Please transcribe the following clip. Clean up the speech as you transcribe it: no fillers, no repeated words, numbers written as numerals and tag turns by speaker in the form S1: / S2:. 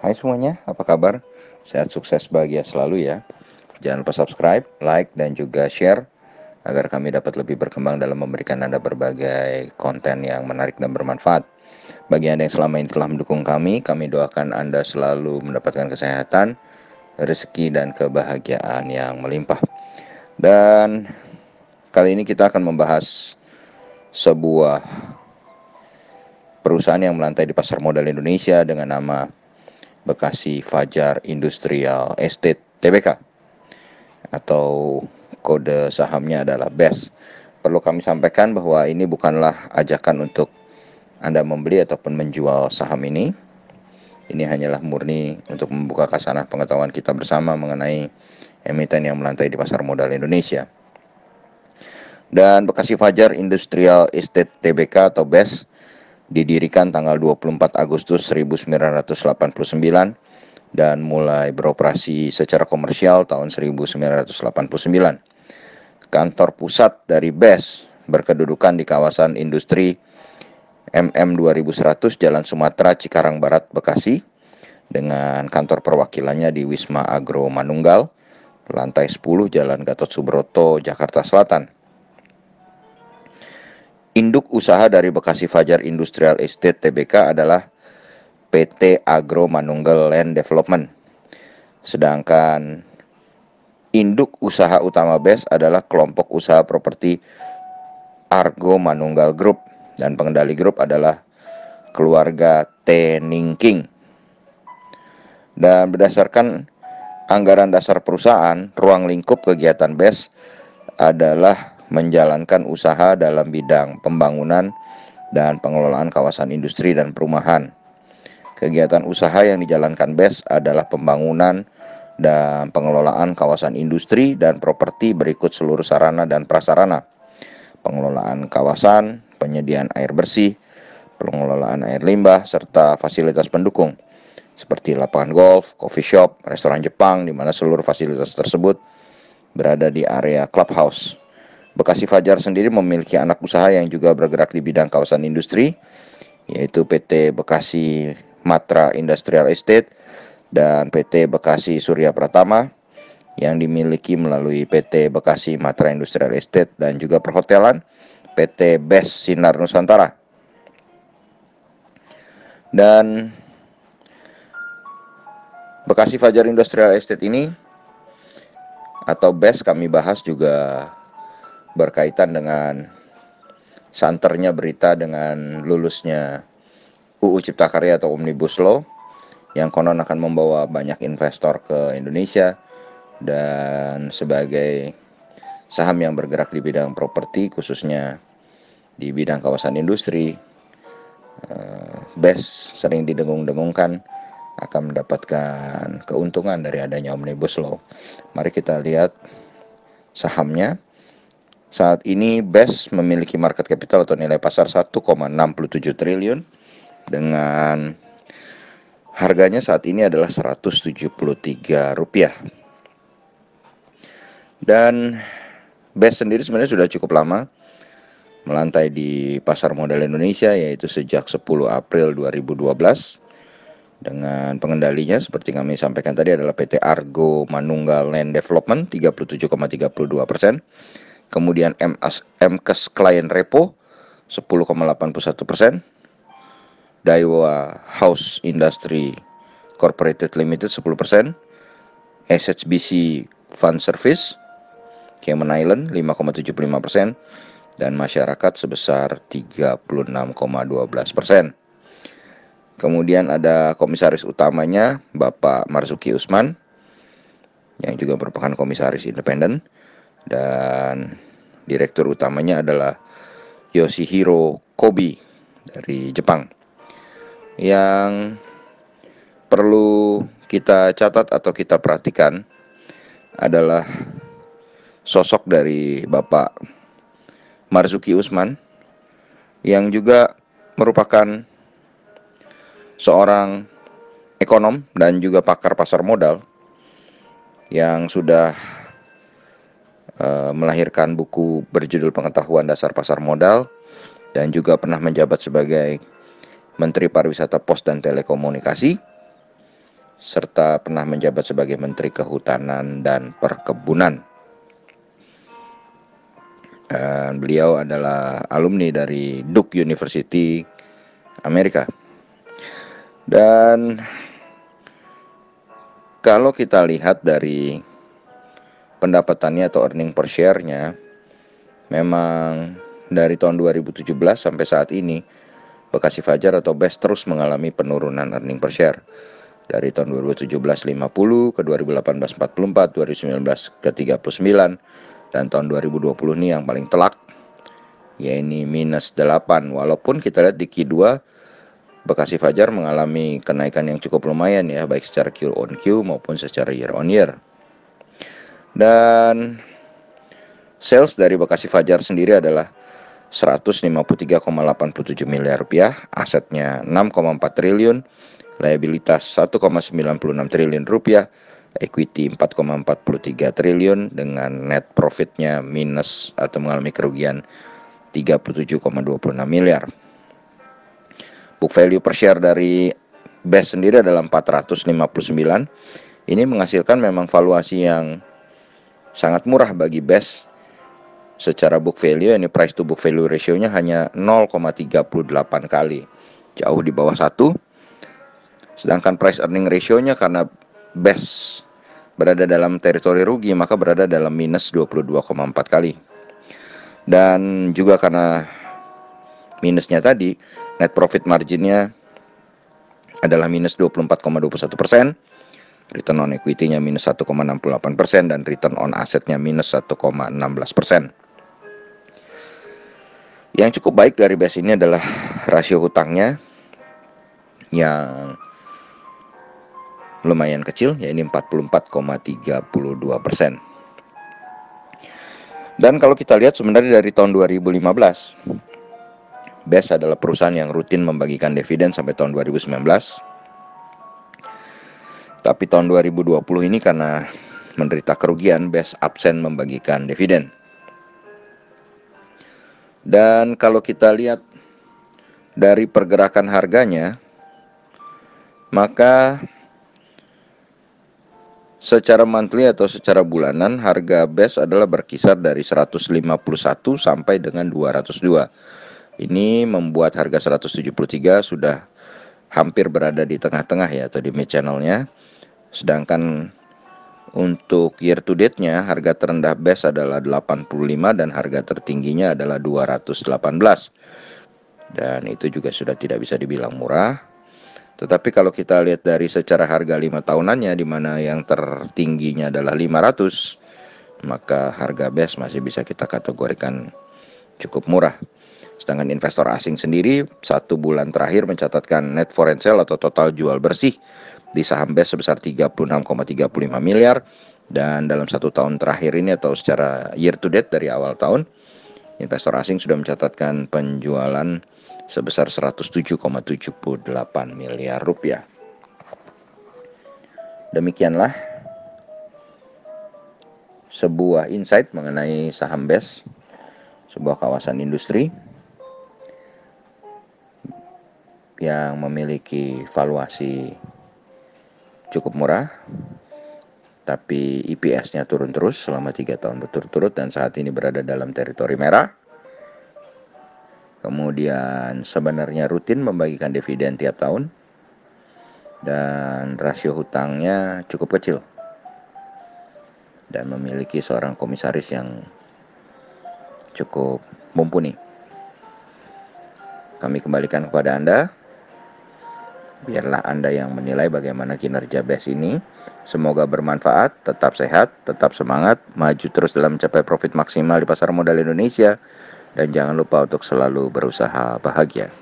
S1: Hai semuanya, apa kabar? Sehat, sukses, bahagia selalu ya. Jangan lupa subscribe, like, dan juga share agar kami dapat lebih berkembang dalam memberikan Anda berbagai konten yang menarik dan bermanfaat. Bagi Anda yang selama ini telah mendukung kami doakan Anda selalu mendapatkan kesehatan, rezeki, dan kebahagiaan yang melimpah. Dan kali ini kita akan membahas sebuah perusahaan yang melantai di pasar modal Indonesia dengan nama Bekasi Fajar Industrial Estate Tbk, atau kode sahamnya adalah BES. Perlu kami sampaikan bahwa ini bukanlah ajakan untuk Anda membeli ataupun menjual saham ini. Ini hanyalah murni untuk membuka kasanah pengetahuan kita bersama mengenai emiten yang melantai di pasar modal Indonesia. Dan Bekasi Fajar Industrial Estate Tbk atau BES didirikan tanggal 24 Agustus 1989 dan mulai beroperasi secara komersial tahun 1989. Kantor pusat dari BES berkedudukan di kawasan industri MM 2100 Jalan Sumatera, Cikarang Barat, Bekasi, dengan kantor perwakilannya di Wisma Agro Manunggal, lantai 10 Jalan Gatot Subroto, Jakarta Selatan. Induk usaha dari Bekasi Fajar Industrial Estate Tbk adalah PT Agro Manunggal Land Development. Sedangkan induk usaha utama BES adalah kelompok usaha properti Argo Manunggal Group, dan pengendali grup adalah keluarga Teningking. Dan berdasarkan anggaran dasar perusahaan, ruang lingkup kegiatan BES adalah menjalankan usaha dalam bidang pembangunan dan pengelolaan kawasan industri dan perumahan. Kegiatan usaha yang dijalankan BES adalah pembangunan dan pengelolaan kawasan industri dan properti berikut seluruh sarana dan prasarana: pengelolaan kawasan, penyediaan air bersih, pengelolaan air limbah, serta fasilitas pendukung seperti lapangan golf, coffee shop, restoran Jepang, di mana seluruh fasilitas tersebut berada di area clubhouse. Bekasi Fajar sendiri memiliki anak usaha yang juga bergerak di bidang kawasan industri, yaitu PT Bekasi Matra Industrial Estate dan PT Bekasi Surya Pratama, yang dimiliki melalui PT Bekasi Matra Industrial Estate, dan juga perhotelan PT BES Sinar Nusantara. Dan Bekasi Fajar Industrial Estate ini atau BES kami bahas juga berkaitan dengan santernya berita dengan lulusnya UU Cipta Karya atau Omnibus Law yang konon akan membawa banyak investor ke Indonesia, dan sebagai saham yang bergerak di bidang properti khususnya di bidang kawasan industri, BES sering didengung-dengungkan akan mendapatkan keuntungan dari adanya Omnibus Law. Mari kita lihat sahamnya. Saat ini BES memiliki market capital atau nilai pasar 1,67 triliun dengan harganya saat ini adalah Rp173. Dan BES sendiri sebenarnya sudah cukup lama melantai di pasar modal Indonesia, yaitu sejak 10 April 2012. Dengan pengendalinya seperti kami sampaikan tadi adalah PT Argo Manunggal Land Development 37,32%. Kemudian MKes Client Repo 10,81%, Daiwa House Industry Corporated Limited 10%, SHBC Fund Service Cayman Island 5,75%, dan masyarakat sebesar 36,12%. Kemudian ada komisaris utamanya Bapak Marzuki Usman, yang juga merupakan komisaris independen, dan direktur utamanya adalah Yoshihiro Kobi dari Jepang. Yang perlu kita catat atau kita perhatikan adalah sosok dari Bapak Marzuki Usman, yang juga merupakan seorang ekonom dan juga pakar pasar modal yang sudah melahirkan buku berjudul Pengetahuan Dasar Pasar Modal, dan juga pernah menjabat sebagai Menteri Pariwisata, Pos, dan Telekomunikasi. serta pernah menjabat sebagai Menteri Kehutanan dan Perkebunan. Dan beliau adalah alumni dari Duke University, Amerika. Dan kalau kita lihat dari pendapatannya atau earning per share-nya, memang dari tahun 2017 sampai saat ini Bekasi Fajar atau BES terus mengalami penurunan earning per share. Dari tahun 2017 50, ke 2018 44, 2019 ke 39, dan tahun 2020 ini yang paling telak, yaitu minus 8. Walaupun kita lihat di Q2 Bekasi Fajar mengalami kenaikan yang cukup lumayan ya, baik secara Q on Q maupun secara year on year. Dan sales dari Bekasi Fajar sendiri adalah 153,87 miliar rupiah, asetnya 6,4 triliun, liabilitas 1,96 triliun rupiah, equity 4,43 triliun dengan net profitnya minus atau mengalami kerugian 37,26 miliar. Book value per share dari BES sendiri adalah 459. Ini menghasilkan memang valuasi yang sangat murah bagi BES. Secara book value, ini price to book value ratio-nya hanya 0,38 kali, jauh di bawah 1. Sedangkan price earning ratio-nya karena BES berada dalam teritori rugi, maka berada dalam minus 22,4 kali. Dan juga karena minusnya tadi, net profit margin-nya adalah minus 24,21%, return on equity-nya minus 1,68%, dan return on asset-nya minus 1,16%. Yang cukup baik dari BES ini adalah rasio hutangnya yang lumayan kecil, yaitu 44,32%. Dan kalau kita lihat sebenarnya dari tahun 2015, BES adalah perusahaan yang rutin membagikan dividen sampai tahun 2019. Tapi tahun 2020 ini karena menderita kerugian, BES absen membagikan dividen. Dan kalau kita lihat dari pergerakan harganya, maka secara monthly atau secara bulanan harga BES adalah berkisar dari 151 sampai dengan 202. Ini membuat harga 173 sudah hampir berada di tengah-tengah ya, atau di mid channel-nya. Sedangkan untuk year to date-nya harga terendah BES adalah 85 dan harga tertingginya adalah 218. Dan itu juga sudah tidak bisa dibilang murah. Tetapi kalau kita lihat dari secara harga 5 tahunannya, di mana yang tertingginya adalah 500, maka harga BES masih bisa kita kategorikan cukup murah. Sedangkan investor asing sendiri 1 bulan terakhir mencatatkan net foreign sale atau total jual bersih di saham BES sebesar 36,35 miliar. Dan dalam 1 tahun terakhir ini atau secara year to date dari awal tahun, investor asing sudah mencatatkan penjualan sebesar 107,78 miliar rupiah. Demikianlah sebuah insight mengenai saham BES, sebuah kawasan industri yang memiliki valuasi cukup murah, tapi EPS-nya turun terus selama 3 tahun berturut-turut dan saat ini berada dalam teritori merah. Kemudian sebenarnya rutin membagikan dividen tiap tahun, dan rasio hutangnya cukup kecil, dan memiliki seorang komisaris yang cukup mumpuni. Kami kembalikan kepada Anda. Biarlah Anda yang menilai bagaimana kinerja BES ini. Semoga bermanfaat, tetap sehat, tetap semangat, maju terus dalam mencapai profit maksimal di pasar modal Indonesia, dan jangan lupa untuk selalu berusaha bahagia.